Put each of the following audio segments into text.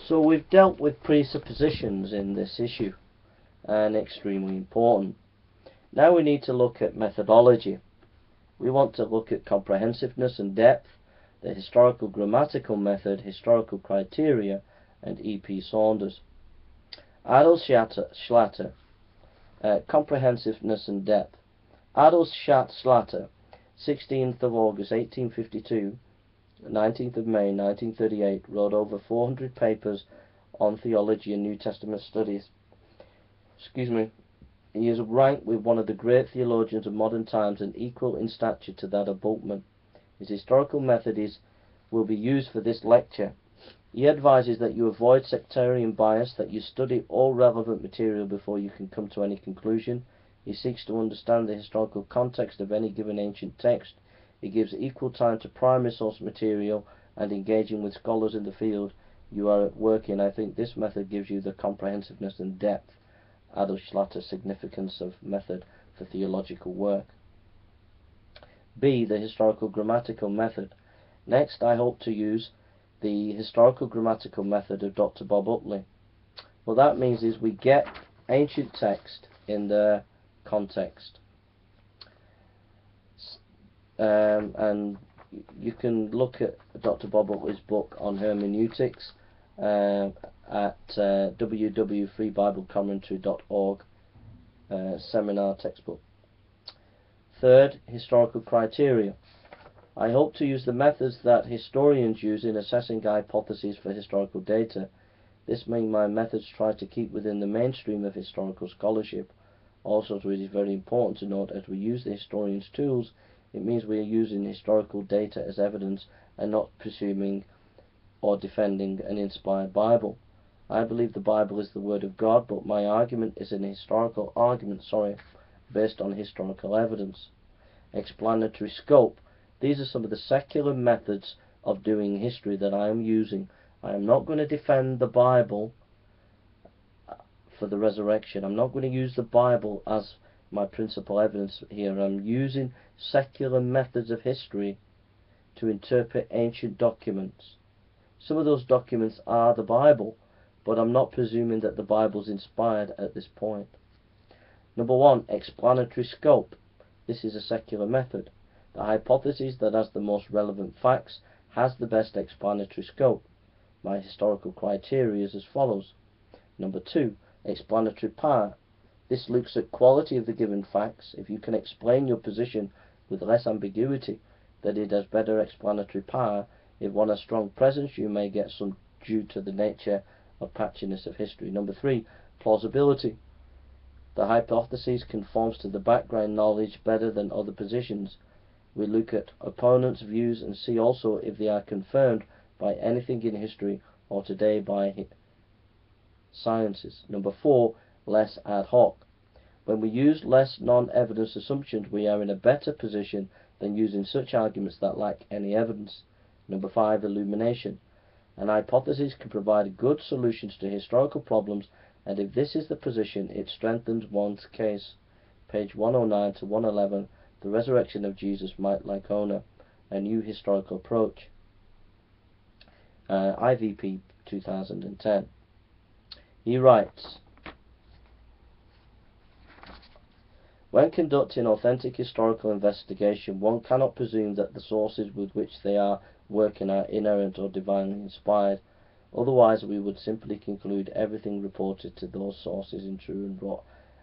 So we've dealt with presuppositions in this issue, and extremely important. Now we need to look at methodology. We want to look at comprehensiveness and depth, the historical grammatical method, historical criteria, and E.P. Saunders. Adolf Schlatter, comprehensiveness and depth. Adolf Schlatter, 16th of August 1852, 19th of May 1938, wrote over 400 papers on theology and New Testament studies. He is ranked with one of the great theologians of modern times and equal in stature to that of Bultmann. His historical method will be used for this lecture. He advises that you avoid sectarian bias, that you study all relevant material before you can come to any conclusion. He seeks to understand the historical context of any given ancient text. He gives equal time to primary source material and engaging with scholars in the field you are at work in. I think this method gives you the comprehensiveness and depth. Adolf Schlatter, significance of method for theological work. B. The historical grammatical method. Next, I hope to use the historical grammatical method of Dr. Bob Utley. What that means is we get ancient text in their context. And you can look at Dr. Bob Utley's book on hermeneutics at www.freebiblecommentary.org seminar textbook. Third, historical criteria. I hope to use the methods that historians use in assessing hypotheses for historical data. This means my methods try to keep within the mainstream of historical scholarship. Also, it is very important to note as we use the historian's tools, it means we are using historical data as evidence and not presuming or defending an inspired Bible. I believe the Bible is the Word of God, but my argument is an historical argument, based on historical evidence. Explanatory scope. These are some of the secular methods of doing history that I am using. I am not going to defend the Bible for the resurrection. I'm not going to use the Bible as my principal evidence here. I'm using secular methods of history to interpret ancient documents. Some of those documents are the Bible, but I'm not presuming that the Bible is inspired at this point. Number 1, explanatory scope. This is a secular method. The hypothesis that has the most relevant facts has the best explanatory scope. My historical criteria is as follows. Number 2, explanatory power. This looks at quality of the given facts. If you can explain your position with less ambiguity, that it has better explanatory power. If one has strong presence, you may get some due to the nature of patchiness of history. Number 3, plausibility. The hypothesis conforms to the background knowledge better than other positions. We look at opponents' views and see also if they are confirmed by anything in history or today by sciences. Number 4, less ad hoc. When we use less non-evidence assumptions, we are in a better position than using such arguments that lack any evidence. Number 5, illumination. An hypothesis can provide good solutions to historical problems, and if this is the position, it strengthens one's case. Page 109 to 111, The Resurrection of Jesus, Mike Licona, A New Historical Approach, IVP 2010. He writes, when conducting authentic historical investigation, one cannot presume that the sources with which they are working are inerrant or divinely inspired. Otherwise, we would simply conclude everything reported to those sources is true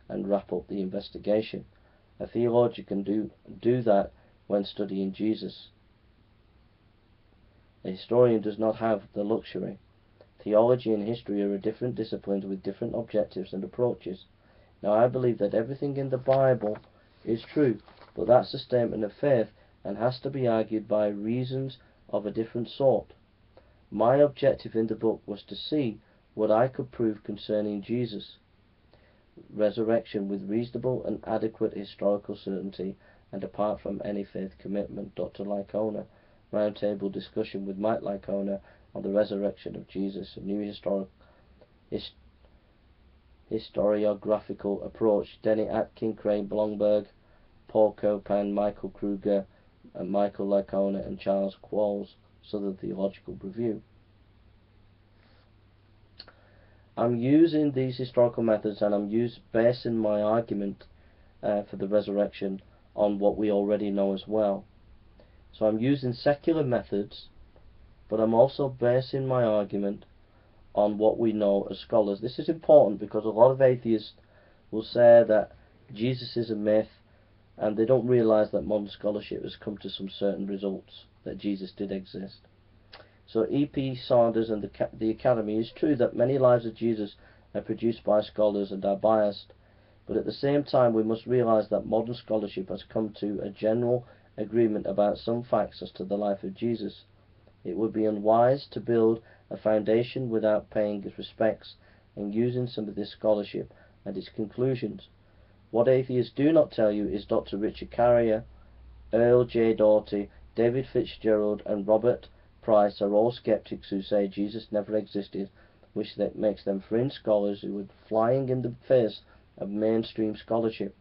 and wrap up the investigation. A theologian can do that when studying Jesus. A historian does not have the luxury. Theology and history are different disciplines with different objectives and approaches. Now, I believe that everything in the Bible is true, but that's a statement of faith and has to be argued by reasons of a different sort. My objective in the book was to see what I could prove concerning Jesus' resurrection with reasonable and adequate historical certainty and apart from any faith commitment. Dr. Licona, roundtable discussion with Mike Licona on the resurrection of Jesus, a new historiographical approach. Denny Atkin, Craig Blomberg, Paul Copan, Michael Kruger, and Michael Licona and Charles Qualls, Southern Theological Review. I'm using these historical methods, and I'm basing my argument for the resurrection on what we already know as well. So I'm using secular methods, but I'm also basing my argument on what we know as scholars. This is important because a lot of atheists will say that Jesus is a myth, and they don't realize that modern scholarship has come to some certain results, that Jesus did exist. So E.P. Sanders and the Academy, is true that many lives of Jesus are produced by scholars and are biased, but at the same time we must realize that modern scholarship has come to a general agreement about some facts as to the life of Jesus. It would be unwise to build a foundation without paying its respects and using some of this scholarship and its conclusions. What atheists do not tell you is Dr. Richard Carrier, Earl J. Doughty, David Fitzgerald and Robert Price are all skeptics who say Jesus never existed, which makes them fringe scholars who are flying in the face of mainstream scholarship.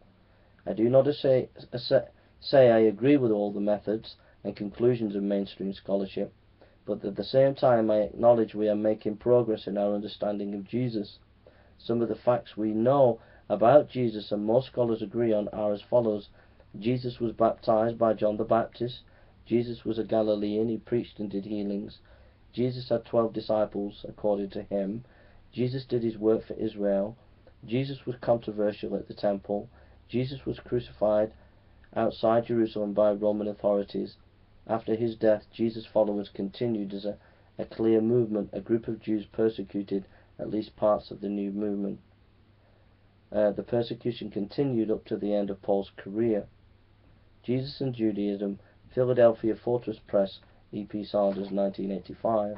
I do not say I agree with all the methods and conclusions of mainstream scholarship, but at the same time I acknowledge we are making progress in our understanding of Jesus. Some of the facts we know about Jesus, and most scholars agree on, are as follows. Jesus was baptized by John the Baptist. Jesus was a Galilean. He preached and did healings. Jesus had 12 disciples, according to him. Jesus did his work for Israel. Jesus was controversial at the temple. Jesus was crucified outside Jerusalem by Roman authorities. After his death, Jesus' followers continued as a clear movement. A group of Jews persecuted at least parts of the new movement. The persecution continued up to the end of Paul's career. Jesus and Judaism, Philadelphia Fortress Press, E.P. Sanders, 1985.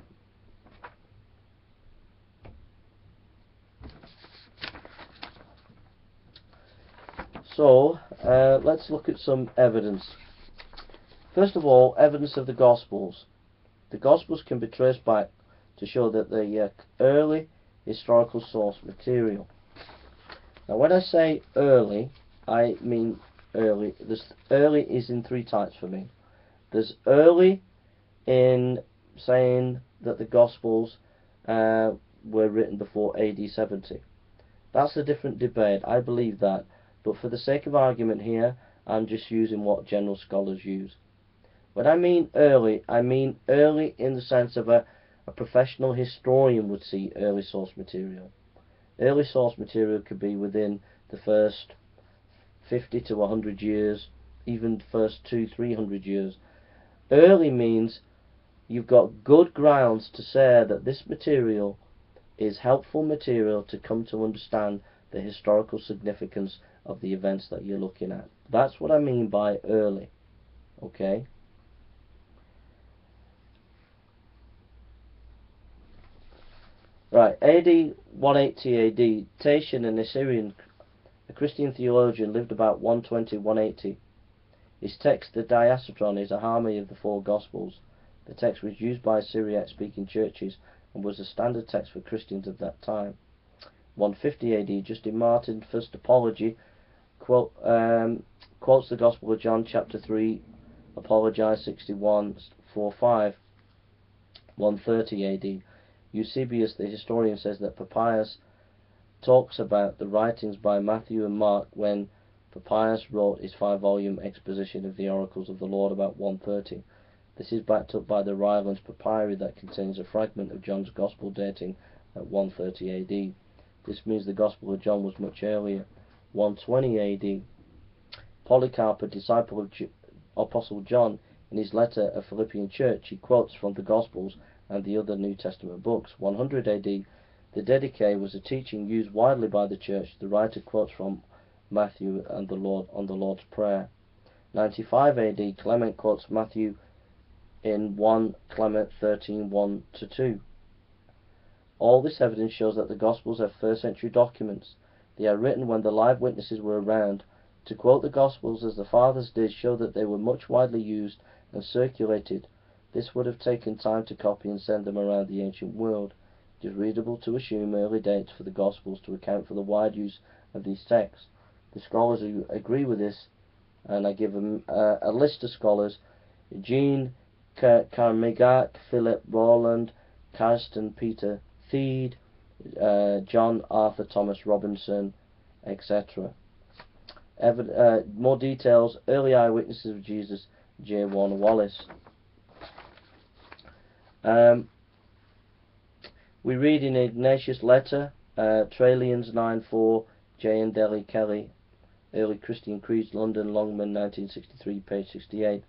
So, let's look at some evidence. First of all, evidence of the Gospels. The Gospels can be traced back to show that the early historical source material. Now, when I say early, I mean early. Early is in three types for me. There's early in saying that the Gospels were written before AD 70. That's a different debate. I believe that. But for the sake of argument here, I'm just using what general scholars use. When I mean early in the sense of a professional historian would see early source material. Early source material could be within the first 50 to 100 years, even the first 200-300 years. Early means you've got good grounds to say that this material is helpful material to come to understand the historical significance of the events that you're looking at. That's what I mean by early. Okay? Right, AD 180 AD, Tatian, an Assyrian, a Christian theologian, lived about 120-180. His text, the Diastron, is a harmony of the four Gospels. The text was used by Syriac-speaking churches and was a standard text for Christians of that time. 150 AD, Justin Martin, First Apology, quotes the Gospel of John, chapter 3, Apologize 61:4-5. 130 AD, Eusebius, the historian, says that Papias talks about the writings by Matthew and Mark when Papias wrote his 5-volume exposition of the oracles of the Lord about 130. This is backed up by the Rylands Papyri that contains a fragment of John's Gospel dating at 130 AD. This means the Gospel of John was much earlier. 120 AD, Polycarp, a disciple of Apostle John, in his letter of Philippian church, he quotes from the Gospels and the other New Testament books. 100 AD, the Didache was a teaching used widely by the church. The writer quotes from Matthew and the Lord's Prayer. 95 AD, Clement quotes Matthew in 1 Clement 13:1-2. All this evidence shows that the Gospels are first-century documents. They are written when the live witnesses were around. To quote the Gospels as the fathers did show that they were much widely used and circulated. This would have taken time to copy and send them around the ancient world. It is reasonable to assume early dates for the Gospels to account for the wide use of these texts. The scholars who agree with this, and I give them a list of scholars: Jean Carmignac, Philip Roland, Karsten Peter Thiede, John Arthur Thomas Robinson, etc. More details, early eyewitnesses of Jesus, J. Warner Wallace. We read in Ignatius' letter, Trallians 9:4, J. and Delhi Kelly, Early Christian Creeds, London, Longman, 1963, page 68.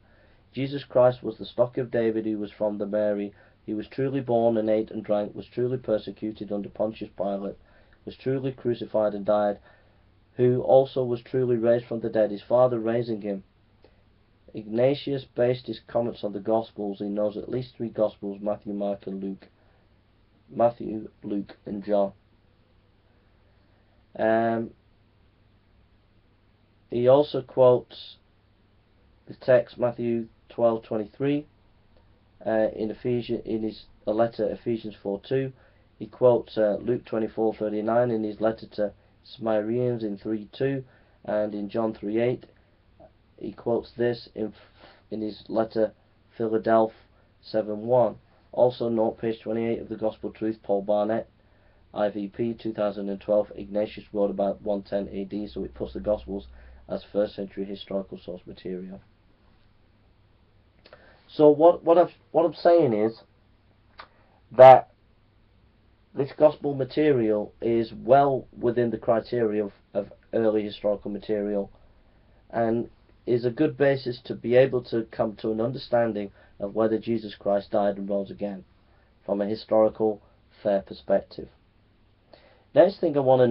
Jesus Christ was the stock of David, who was from the Mary. He was truly born and ate and drank, was truly persecuted under Pontius Pilate, was truly crucified and died, who also was truly raised from the dead, his Father raising him. Ignatius based his comments on the Gospels. He knows at least 3 Gospels, Matthew, Mark, and Luke. Matthew, Luke, and John. He also quotes the text Matthew 12:23 in his letter Ephesians 4:2. He quotes Luke 24:39 in his letter to Smyrnians in 3:2, and in John 3:8 he quotes this in his letter Philadelphia 7:1. Also note page 28 of the Gospel Truth, Paul Barnett, IVP 2012. Ignatius wrote about 110 AD, so it puts the Gospels as 1st century historical source material. So what I'm saying is that this Gospel material is well within the criteria of early historical material, and is a good basis to be able to come to an understanding of whether Jesus Christ died and rose again from a historical, fair perspective. Next thing I want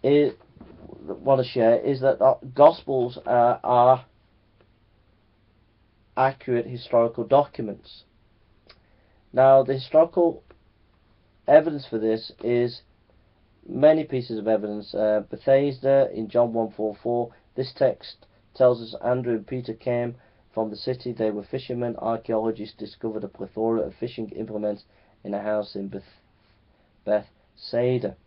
to share is that Gospels are accurate historical documents. Now, the historical evidence for this is many pieces of evidence. Bethesda in John 1:44. This text tells us Andrew and Peter came from the city. They were fishermen. Archaeologists discovered a plethora of fishing implements in a house in Bethsaida.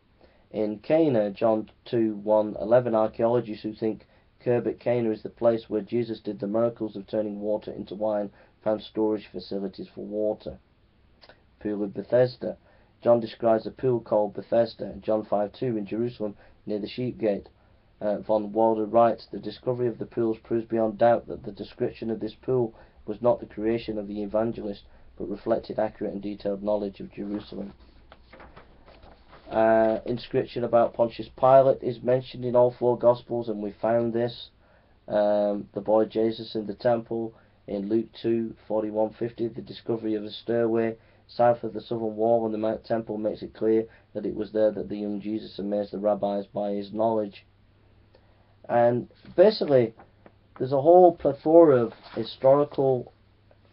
In Cana, John 2:1-11, archaeologists who think Khirbet Cana is the place where Jesus did the miracles of turning water into wine found storage facilities for water. Pool of Bethesda. John describes a pool called Bethesda. John 5:2 in Jerusalem near the Sheep Gate. Von Walder writes, the discovery of the pools proves beyond doubt that the description of this pool was not the creation of the evangelist, but reflected accurate and detailed knowledge of Jerusalem. Inscription about Pontius Pilate is mentioned in all 4 Gospels, and we found this. The boy Jesus in the temple in Luke 2:41-50. The discovery of a stairway south of the southern wall and the Mount Temple makes it clear that it was there that the young Jesus amazed the rabbis by his knowledge. And basically, there's a whole plethora of historical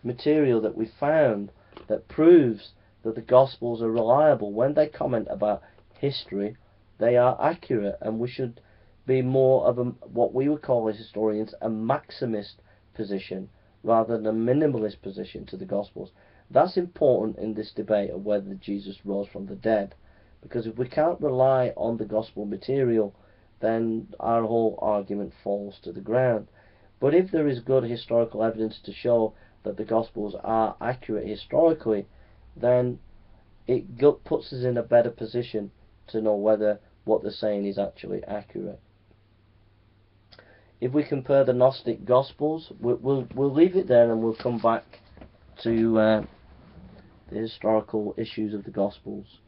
material that we found that proves that the Gospels are reliable. When they comment about history, they are accurate, and we should be more of what we would call as historians a maximist position rather than a minimalist position to the Gospels. That's important in this debate of whether Jesus rose from the dead, because if we can't rely on the Gospel material, then our whole argument falls to the ground. But if there is good historical evidence to show that the Gospels are accurate historically, then it puts us in a better position to know whether what they're saying is actually accurate. If we compare the Gnostic Gospels, we'll leave it there and we'll come back to the historical issues of the Gospels.